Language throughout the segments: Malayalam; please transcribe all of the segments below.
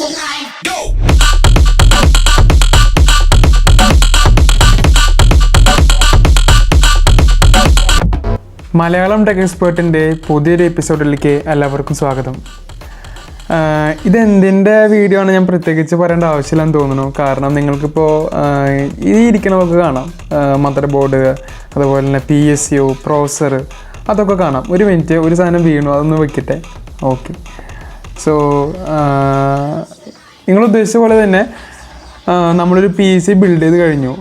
Malayalam Tech Expertന്റെ പുതിയൊരു എപ്പിസോഡിലേക്ക് എല്ലാവർക്കും സ്വാഗതം. ഇത് എന്തിന്റെ വീഡിയോ ആണ് ഞാൻ പ്രത്യേകിച്ച് പറയേണ്ട ആവശ്യമില്ലെന്ന് തോന്നുന്നു. കാരണം നിങ്ങൾക്കിപ്പോൾ ഈ ഇരിക്കണതൊക്കെ കാണാം. മദർ ബോർഡ്, അതുപോലെ തന്നെ PSU, പ്രോസസ്സർ അതൊക്കെ കാണാം. ഒരു മിനിറ്റ്, ഒരു സാധനം വീണു, അതൊന്ന് വെക്കട്ടെ. ഓക്കെ. സോ നിങ്ങൾ ഉദ്ദേശിച്ച പോലെ തന്നെ നമ്മളൊരു PC ബിൽഡ് ചെയ്ത് കഴിഞ്ഞു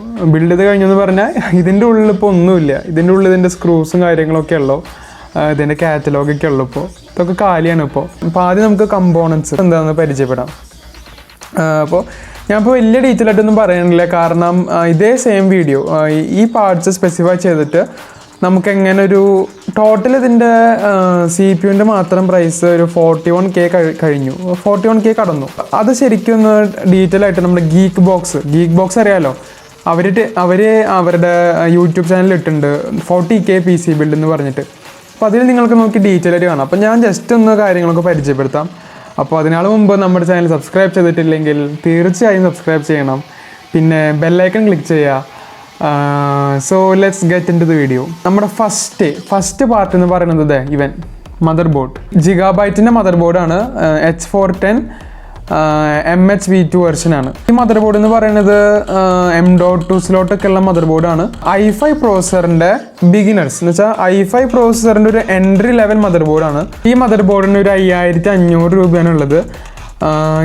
എന്ന് പറഞ്ഞാൽ ഇതിൻ്റെ ഉള്ളിൽ ഇപ്പോൾ ഒന്നുമില്ല. ഇതിൻ്റെ ഉള്ളിൽ ഇതിൻ്റെ സ്ക്രൂസും കാര്യങ്ങളൊക്കെ ഉള്ളൂ, ഇതിൻ്റെ കാറ്റലോഗൊക്കെ ഉള്ളൂ. ഇപ്പോൾ ഇതൊക്കെ കാലിയാണ്. അപ്പോൾ ആദ്യം നമുക്ക് കമ്പോണൻസ് എന്താണെന്ന് പരിചയപ്പെടാം. അപ്പോൾ ഞാനിപ്പോൾ വലിയ ഡീറ്റെയിൽ ആയിട്ടൊന്നും പറയാനില്ല, കാരണം ഇതേ സെയിം വീഡിയോ ഈ പാർട്സ് സ്പെസിഫൈ ചെയ്തിട്ട് നമുക്ക് എങ്ങനെ ഒരു ടോട്ടൽ ഇതിൻ്റെ CPU മാത്രം പ്രൈസ് ഒരു 41K കഴിഞ്ഞു, 41K കടന്നു. അത് ശരിക്കും ഒന്ന് ഡീറ്റെയിൽ ആയിട്ട് നമ്മുടെ ഗീക്ക് ബോക്സ് അറിയാമല്ലോ, അവർ അവരുടെ യൂട്യൂബ് ചാനലിൽ ഇട്ടിട്ടുണ്ട് 40K PC ബിൽഡ് എന്ന് പറഞ്ഞിട്ട്. അപ്പോൾ അതിൽ നിങ്ങൾക്ക് നോക്കി ഡീറ്റെയിൽ ആയിട്ട് കാണാം. അപ്പോൾ ഞാൻ ജസ്റ്റ് ഒന്ന് കാര്യങ്ങളൊക്കെ പരിചയപ്പെടുത്താം. അപ്പോൾ അതിനാൾ മുമ്പ് നമ്മുടെ ചാനൽ സബ്സ്ക്രൈബ് ചെയ്തിട്ടില്ലെങ്കിൽ തീർച്ചയായും സബ്സ്ക്രൈബ് ചെയ്യണം, പിന്നെ ബെല്ലൈക്കൺ ക്ലിക്ക് ചെയ്യുക. So let's get into the video വീഡിയോ. നമ്മുടെ ഫസ്റ്റ് പാർട്ട് എന്ന് പറയുന്നത് ഇവൻ മദർ ബോർഡ്, ജിഗാബൈറ്റിൻ്റെ മദർ ബോർഡാണ്. H410 MHV2 വെർഷനാണ്. ഈ മദർ ബോർഡ് എന്ന് പറയുന്നത് M.2 സ്ലോട്ടൊക്കെ ഉള്ള മദർ ബോർഡാണ്. i5 പ്രോസസറിൻ്റെ ബിഗിനേഴ്സ് എന്ന് വെച്ചാൽ i5 പ്രോസസറിൻ്റെ ഒരു എൻട്രി ലെവൽ മദർ ബോർഡാണ്. ഈ മദർ ബോർഡിന് ഒരു 5500 രൂപയാണ് ഉള്ളത്.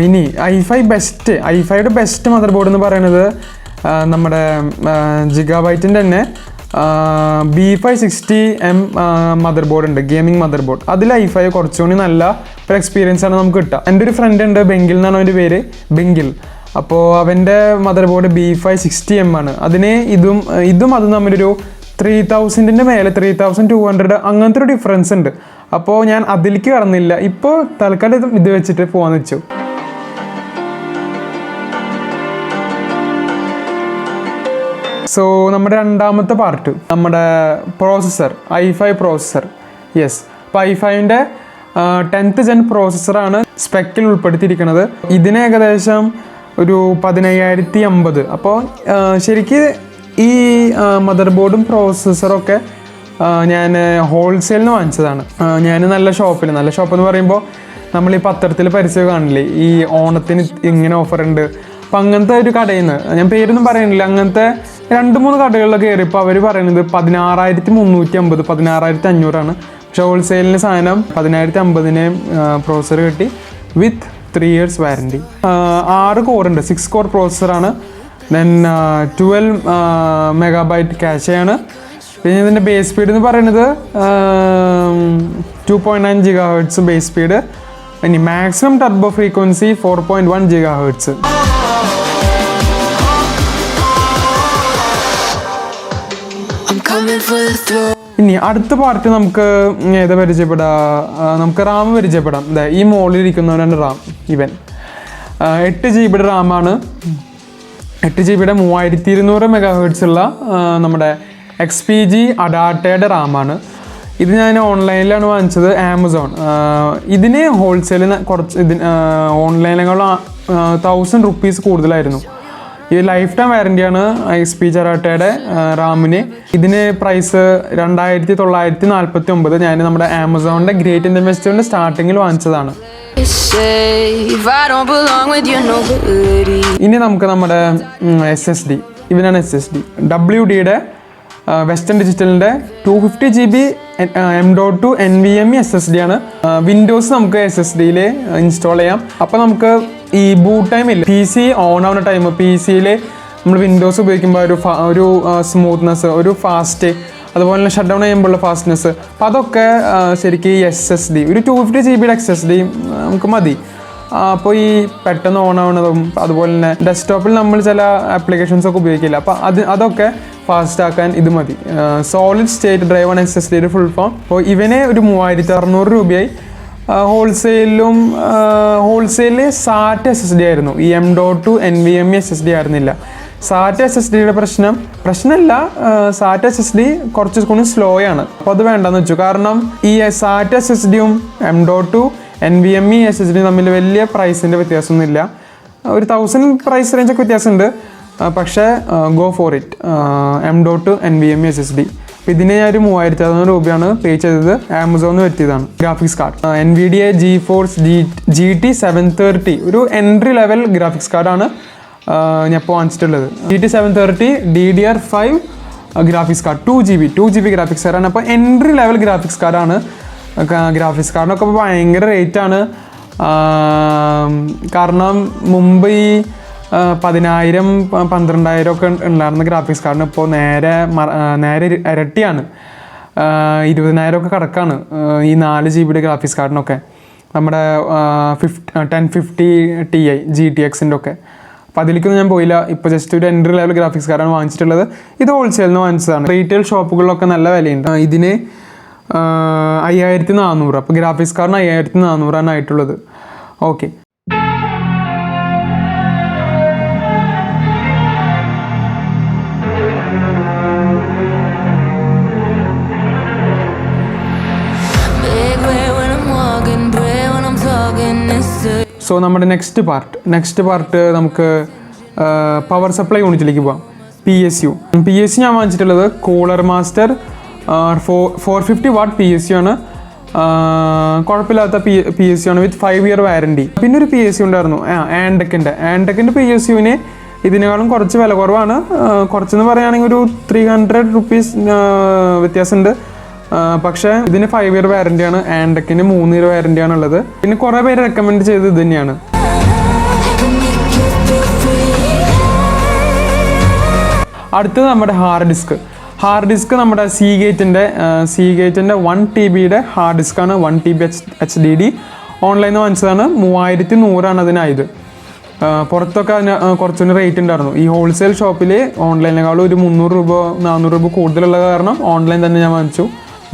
ഇനി i5യുടെ ബെസ്റ്റ് മദർ ബോർഡ് എന്ന് പറയുന്നത് നമ്മുടെ ജിഗാബൈറ്റിൻ്റെ തന്നെ B560M മദർ ബോർഡ് ഉണ്ട്, ഗെയിമിംഗ് മദർ ബോർഡ്. അതിൽ i5 കുറച്ചുകൂടി നല്ല ഒരു എക്സ്പീരിയൻസ് ആണ് നമുക്ക് കിട്ടുക. എൻ്റെ ഒരു ഫ്രണ്ട് ഉണ്ട്, ബെങ്കിൽ എന്നാണ് അവൻ്റെ പേര്, ബെങ്കിൽ. അപ്പോൾ അവൻ്റെ മദർ ബോർഡ് B560M ആണ്. അതിന് ഇതും അതും തമ്മിലൊരു 3000ൻ്റെ മേലെ, 3200 അങ്ങനത്തെ ഒരു ഡിഫറൻസ് ഉണ്ട്. അപ്പോൾ ഞാൻ അതിലേക്ക് കടന്നില്ല, ഇപ്പോൾ തൽക്കാലം ഇത് വെച്ചിട്ട് പോകാമെന്ന് വെച്ചു. സോ നമ്മുടെ രണ്ടാമത്തെ പാർട്ട് നമ്മുടെ പ്രോസസ്സർ, i5 പ്രോസസ്സർ. യെസ്, അപ്പോൾ i5ൻ്റെ 10th ജെൻ പ്രോസസ്സറാണ് സ്പെക്കിൽ ഉൾപ്പെടുത്തിയിരിക്കുന്നത്. ഇതിന് ഏകദേശം ഒരു 15050. അപ്പോൾ ശരിക്കും ഈ മദർ ബോർഡും പ്രോസസ്സറൊക്കെ ഞാൻ ഹോൾസെയിലിന് വാങ്ങിച്ചതാണ്. ഞാൻ നല്ല ഷോപ്പെന്ന് പറയുമ്പോൾ നമ്മൾ ഈ പത്രത്തിൽ പരസ്യം കാണില്ലേ, ഈ ഓണത്തിന് ഇങ്ങനെ ഓഫർ ഉണ്ട്. അപ്പം അങ്ങനത്തെ ഒരു കടയിൽ നിന്ന്, ഞാൻ പേരൊന്നും പറയുന്നില്ല, അങ്ങനത്തെ 2-3 കടകളിലൊക്കെ കയറിയപ്പോൾ അവർ പറയുന്നത് 16350, 16500 പക്ഷേ ഹോൾസെയിലിന് സാധനം 10050 പ്രോസസ്സർ കിട്ടി വിത്ത് 3 years വാറൻറ്റി. 6 കോറുണ്ട്, 6 കോർ പ്രോസസ്സറാണ്. ദെൻ 12 MB ക്യാഷെയാണ്. പിന്നെ ഇതിൻ്റെ ബേസ് സ്പീഡ് എന്ന് പറയുന്നത് 2.9 GHz ബേസ് സ്പീഡ്. ഇനി മാക്സിമം ടർബോ ഫ്രീക്വൻസി 4.1 GHz. ഇനി അടുത്ത പാർട്ട് നമുക്ക് ഏതാ നമുക്ക് റാം പരിചയപ്പെടാം. ഈ മോളിലിരിക്കുന്നവരാണ് റാം. ഇവൻ 8 GB റാമാണ്. 8 GB 3200 MHz ഉള്ള നമ്മുടെ XPG ADATA റാമാണ്. ഇത് ഞാൻ ഓൺലൈനിലാണ് വാങ്ങിച്ചത്, ആമസോൺ. ഇതിന് ഹോൾസെയിലിന് ഓൺലൈനിനേക്കാളും 1000 rupees കൂടുതലായിരുന്നു. ഇത് ലൈഫ് ടൈം വാറൻറ്റിയാണ് XPG ADATA റാമിന്. ഇതിന് പ്രൈസ് 2949. ഞാൻ നമ്മുടെ ആമസോണിൻ്റെ ഗ്രേറ്റ് ഇന്ത്യൻ ഫെസ്റ്റിവലിൻ്റെ സ്റ്റാർട്ടിങ്ങിൽ വാങ്ങിച്ചതാണ്. ഇനി നമുക്ക് നമ്മുടെ SSD, ഇവനാണ് SSD. WDയുടെ വെസ്റ്റേൺ ഡിജിറ്റലിൻ്റെ 250 GB M.2 NVMe SSD ആണ്. വിൻഡോസ് നമുക്ക് SSDയിൽ ഇൻസ്റ്റാൾ ചെയ്യാം. അപ്പോൾ നമുക്ക് ഈ ബൂട്ട് ടൈം ഇല്ല, PC ഓൺ ആവുന്ന ടൈം, PCയിൽ നമ്മൾ വിൻഡോസ് ഉപയോഗിക്കുമ്പോൾ ഒരു സ്മൂത്ത്നെസ്, ഒരു ഫാസ്റ്റ്, അതുപോലെ തന്നെ ഷട്ട് ഡൗൺ ചെയ്യുമ്പോഴുള്ള ഫാസ്റ്റ്നെസ്, അപ്പോൾ അതൊക്കെ ശരിക്കും ഈ SSD ഒരു 250 GB SSD നമുക്ക് മതി. അപ്പോൾ ഈ പെട്ടെന്ന് ഓൺ ആവുന്നതും, അതുപോലെ തന്നെ ഡെസ്ക്ടോപ്പിൽ നമ്മൾ ചില ആപ്ലിക്കേഷൻസ് ഒക്കെ ഉപയോഗിക്കില്ല, അപ്പോൾ അതൊക്കെ ഫാസ്റ്റ് ആക്കാൻ ഇത് മതി. സോളിഡ് സ്റ്റേറ്റ് ഡ്രൈവ് ആണ് SSDയുടെ ഫുൾ ഫോം. അപ്പോൾ ഇവന് ഒരു 3600 രൂപയായി. ഹോൾസെയിലിൽ SAT SSD ആയിരുന്നു, ഈ M.2 NVMe SSD ആയിരുന്നില്ല. SAT SSDയുടെ പ്രശ്നമല്ല, SAT SSD കുറച്ച് കൂടി സ്ലോ ആണ്. അപ്പോൾ അത് വേണ്ടെന്ന് വെച്ചു, കാരണം ഈ SAT SSDയും M.2 NVMe SSD തമ്മിൽ വലിയ പ്രൈസിൻ്റെ വ്യത്യാസമൊന്നുമില്ല. ഒരു 1000 പ്രൈസ് റേഞ്ചൊക്കെ വ്യത്യാസമുണ്ട്. പക്ഷേ go for it. M.2 NVMe SSD. അപ്പോൾ ഇതിന് ഞാൻ ഒരു 3600 രൂപയാണ് പേ ചെയ്തത്. ആമസോണിൽ പറ്റിയതാണ്. Graphics card NVIDIA GeFORCE GT 730 ഒരു എൻട്രി ലെവൽ ഗ്രാഫിക്സ് കാർഡാണ് ഞാൻ ഇപ്പോൾ വാങ്ങിച്ചിട്ടുള്ളത്. GT 730 DDR5 graphics card 2GB graphics കാർഡാണ്. അപ്പോൾ എൻട്രി ലെവൽ ഗ്രാഫിക്സ് കാർഡാണ്. ഗ്രാഫിക്സ് കാർഡിനൊക്കെ ഇപ്പോൾ ഭയങ്കര റേറ്റാണ്. കാരണം മുമ്പ് ഈ 10,000 12,000 ഒക്കെ ഉണ്ടായിരുന്ന ഗ്രാഫിക്സ് കാർഡിന് ഇപ്പോൾ നേരെ ഇരട്ടിയാണ്. 20,000 ഒക്കെ കടക്കാണ് ഈ 4GB ഗ്രാഫിക്സ് കാർഡിനൊക്കെ. നമ്മുടെ 1050 Ti GTX-ൻ്റെ ഒക്കെ. അപ്പോൾ അതിലേക്കൊന്നും ഞാൻ പോയില്ല. ഇപ്പോൾ ജസ്റ്റ് ഒരു എൻട്രി ലെവൽ ഗ്രാഫിക്സ് കാർഡാണ് വാങ്ങിച്ചിട്ടുള്ളത്. ഇത് ഹോൾസെയിൽ നിന്ന് വാങ്ങിച്ചതാണ്. റീറ്റെയിൽ ഷോപ്പുകളിലൊക്കെ നല്ല വിലയുണ്ട്. ഇതിന് 5400. അപ്പോൾ ഗ്രാഫിക്സ് കാർഡിന് 5400 ആയിട്ടുള്ളത്. ഓക്കെ, സോ നമ്മുടെ നെക്സ്റ്റ് പാർട്ട് നമുക്ക് പവർ സപ്ലൈ യൂണിറ്റിലേക്ക് പോകാം. PSU ഞാൻ വാങ്ങിച്ചിട്ടുള്ളത് Coolermaster 450 വാട്ട് PSU ആണ്. കുഴപ്പമില്ലാത്ത PSU ആണ് വിത്ത് 5 year വാറൻറ്റി. പിന്നെ ഒരു PSU ഉണ്ടായിരുന്നു ആൻടെക്കിൻ്റെ PSUവിന് ഇതിനേക്കാളും കുറച്ച് വില കുറവാണ്. കുറച്ചെന്ന് പറയുകയാണെങ്കിൽ ഒരു 300 rupees വ്യത്യാസമുണ്ട്. പക്ഷേ ഇതിന് 5 year വാറൻറ്റിയാണ്. ആൻടെക്കിന് 3 year വാറൻറ്റിയാണ് ഉള്ളത്. പിന്നെ കുറേ പേര് റെക്കമെൻഡ് ചെയ്തത് ഇത് തന്നെയാണ്. അടുത്തത് നമ്മുടെ ഹാർഡ് ഡിസ്ക് നമ്മുടെ SEAGATE 1 TB ഹാർഡ് ഡിസ്ക്കാണ്. 1 TB HDD ഓൺലൈനിൽ നിന്ന് വാങ്ങിച്ചതാണ്. 3100 അതിനായത്. പുറത്തൊക്കെ അതിന് കുറച്ചുകൂടി റേറ്റ് ഉണ്ടായിരുന്നു. ഈ ഹോൾസെയിൽ ഷോപ്പിൽ ഓൺലൈനിനേക്കാളും ഒരു 300 രൂപ 400 രൂപ കൂടുതലുള്ള കാരണം ഓൺലൈൻ തന്നെ ഞാൻ വാങ്ങിച്ചു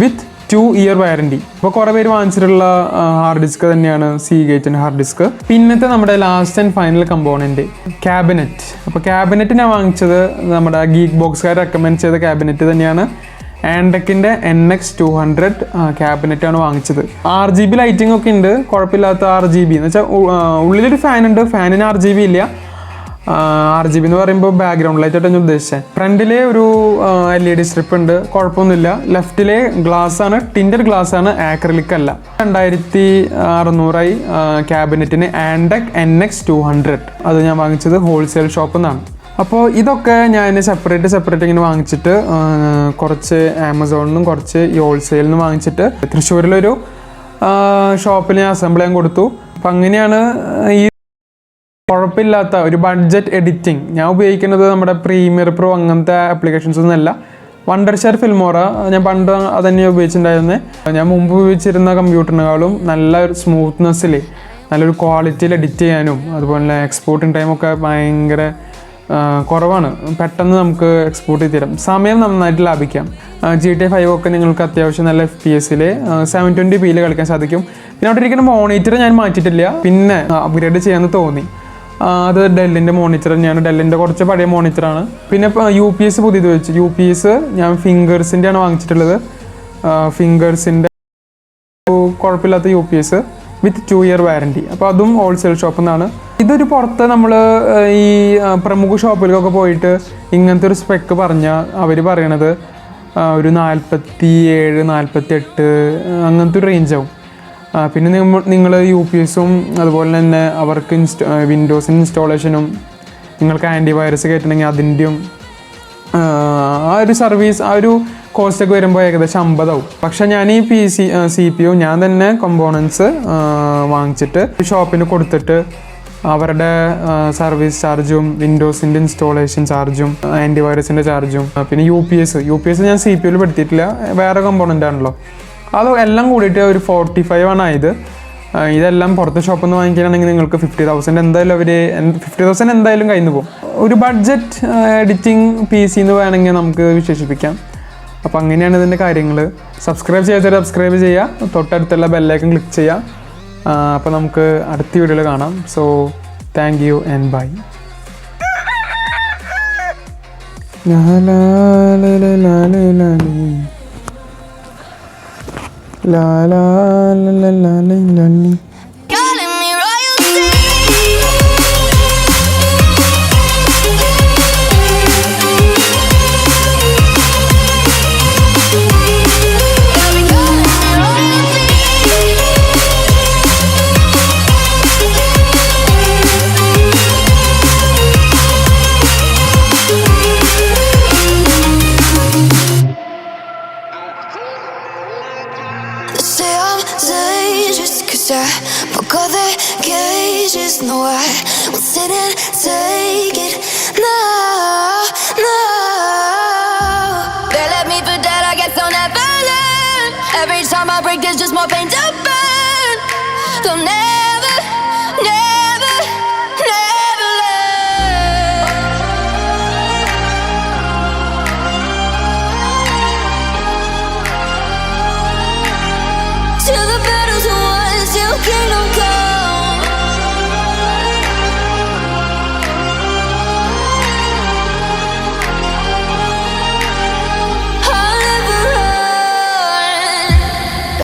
വിത്ത് 2 year വാറൻറ്റി. അപ്പോൾ കുറേ പേര് വാങ്ങിച്ചിട്ടുള്ള ഹാർഡ് ഡിസ്ക് തന്നെയാണ് SEAGATE ഹാർഡ് ഡിസ്ക്. പിന്നത്തെ നമ്മുടെ last and final component cabinet. അപ്പോൾ ക്യാബിനറ്റ് ഞാൻ വാങ്ങിച്ചത് നമ്മുടെ ഗീക്ക് ബോക്സുകാർ റെക്കമെൻഡ് ചെയ്ത ക്യാബിനറ്റ് തന്നെയാണ്. ആൻടെക്കിൻ്റെ NX 200 ക്യാബിനറ്റാണ് വാങ്ങിച്ചത്. RGB ലൈറ്റിംഗ് ഒക്കെ ഉണ്ട്. കുഴപ്പമില്ലാത്ത RGB എന്ന് വെച്ചാൽ ഉള്ളിലൊരു ഫാൻ ഉണ്ട്. ഫാനിന് RGB ഇല്ല. RGB എന്ന് പറയുമ്പോൾ ബാക്ക്ഗ്രൗണ്ട് ലൈറ്റായിട്ട് ഞാൻ ഉദ്ദേശിച്ചത്. ഫ്രണ്ടിലെ ഒരു LED സ്ട്രിപ്പ് ഉണ്ട്. കുഴപ്പമൊന്നുമില്ല. ലെഫ്റ്റിലെ ഗ്ലാസ് ആണ്, ടിൻറ്റഡ് ഗ്ലാസ് ആണ്, ആക്രിലിക് അല്ല. 2600 ക്യാബിനറ്റിന് Antec NX 200 അത് ഞാൻ വാങ്ങിച്ചത് ഹോൾസെയിൽ ഷോപ്പിൽ നിന്നാണ്. അപ്പോൾ ഇതൊക്കെ ഞാൻ സെപ്പറേറ്റ് ഇങ്ങനെ വാങ്ങിച്ചിട്ട് കുറച്ച് ആമസോണിൽ നിന്നും കുറച്ച് ഈ ഹോൾസെയിൽ നിന്ന് വാങ്ങിച്ചിട്ട് തൃശ്ശൂരിലൊരു ഷോപ്പിൽ ഞാൻ അസംബിൾ ചെയ്യാൻ കൊടുത്തു. അപ്പം അങ്ങനെയാണ് ഈ കുഴപ്പമില്ലാത്ത ഒരു ബഡ്ജറ്റ് എഡിറ്റിംഗ്. ഞാൻ ഉപയോഗിക്കുന്നത് നമ്മുടെ പ്രീമിയർ പ്രോ അങ്ങനത്തെ ആപ്ലിക്കേഷൻസ് ഒന്നുമല്ല. വണ്ടർഷെയർ ഫിൽമോറ ഞാൻ പണ്ട് അതന്നെ ഉപയോഗിച്ചിട്ടുണ്ടായിരുന്നത്. ഞാൻ മുമ്പ് ഉപയോഗിച്ചിരുന്ന കമ്പ്യൂട്ടറിനേക്കാളും നല്ല ഒരു സ്മൂത്ത്നെസ്സിൽ നല്ലൊരു ക്വാളിറ്റിയിൽ എഡിറ്റ് ചെയ്യാനും അതുപോലെ എക്സ്പോർട്ടിങ് ടൈമൊക്കെ ഭയങ്കര കുറവാണ്. പെട്ടെന്ന് നമുക്ക് എക്സ്പോർട്ട് ചെയ്ത് തരാം. സമയം നന്നായിട്ട് ലാഭിക്കാം. GTA 5 ഒക്കെ നിങ്ങൾക്ക് അത്യാവശ്യം നല്ല FPS 720p കളിക്കാൻ സാധിക്കും. പിന്നെ അവിടെ ഇരിക്കുന്ന മോണിറ്റർ ഞാൻ മാറ്റിയിട്ടില്ല. പിന്നെ അപ്ഗ്രേഡ് ചെയ്യാമെന്ന് തോന്നി. അത് ഡെല്ലിൻ്റെ മോണിറ്റർ തന്നെയാണ്. ഡെല്ലിൻ്റെ കുറച്ച് പഴയ മോണിറ്ററാണ്. പിന്നെ UPS പുതിയത് വെച്ചു. UPS ഞാൻ ഫിംഗേഴ്സിൻ്റെയാണ് വാങ്ങിച്ചിട്ടുള്ളത്. ഫിംഗേഴ്സിൻ്റെ കുഴപ്പമില്ലാത്ത UPS വിത്ത് 2 year വാറൻറ്റി. അപ്പോൾ അതും ഹോൾസെയിൽ ഷോപ്പിൽ നിന്നാണ്. ഇതൊരു പുറത്ത് നമ്മൾ ഈ പ്രമുഖ ഷോപ്പിലൊക്കെ പോയിട്ട് ഇങ്ങനത്തെ ഒരു സ്പെക്ക് പറഞ്ഞാൽ അവർ പറയണത് ഒരു 47 48 അങ്ങനത്തെ ഒരു റേഞ്ചാവും. പിന്നെ നിങ്ങൾ UPS-ഉം അതുപോലെ തന്നെ അവർക്ക് വിൻഡോസിന് ഇൻസ്റ്റാളേഷനും നിങ്ങൾക്ക് ആൻറ്റിവൈറസ് കയറ്റണമെങ്കിൽ അതിൻ്റെയും ആ ഒരു സർവീസ് ആ ഒരു കോസ്റ്റൊക്കെ വരുമ്പോൾ ഏകദേശം 50 ആവും. പക്ഷേ ഞാൻ ഈ CPU ഞാൻ തന്നെ കമ്പോണൻസ് വാങ്ങിച്ചിട്ട് ഞാൻ കൊടുത്തിട്ട് അവരുടെ സർവീസ് ചാർജും വിൻഡോസിൻ്റെ ഇൻസ്റ്റാളേഷൻ ചാർജും ആൻറ്റിവൈറസിൻ്റെ ചാർജും പിന്നെ UPS ഞാൻ CPU പെടുത്തിയിട്ടില്ല, വേറെ കമ്പോണൻ്റ് ആണല്ലോ. അത് എല്ലാം കൂടിയിട്ട് ഒരു 45 ആണ് ആയത്. ഇതെല്ലാം പുറത്തെ ഷോപ്പിൽ നിന്ന് വാങ്ങിക്കുകയാണെങ്കിൽ നിങ്ങൾക്ക് 50,000 എന്തായാലും 50,000 എന്തായാലും കയ്യിൽ നിന്ന് പോകും. ഒരു ബഡ്ജറ്റ് എഡിറ്റിംഗ് PC എന്ന് വേണമെങ്കിൽ നമുക്ക് വിശേഷിപ്പിക്കാം. അപ്പോൾ അങ്ങനെയാണ് ഇതിൻ്റെ കാര്യങ്ങൾ. സബ്സ്ക്രൈബ് ചെയ്യുക, തൊട്ടടുത്തുള്ള ബെല്ലൈക്കൺ ക്ലിക്ക് ചെയ്യുക. അപ്പോൾ നമുക്ക് അടുത്ത വീഡിയോയിൽ കാണാം. So thank you and bye. La la la la la la la la. future. Broke all the cages, no, I won't sit and take it. No, no. They left me for dead, I guess I'll never learn. Every time I break, there's just more pain to burn. They'll never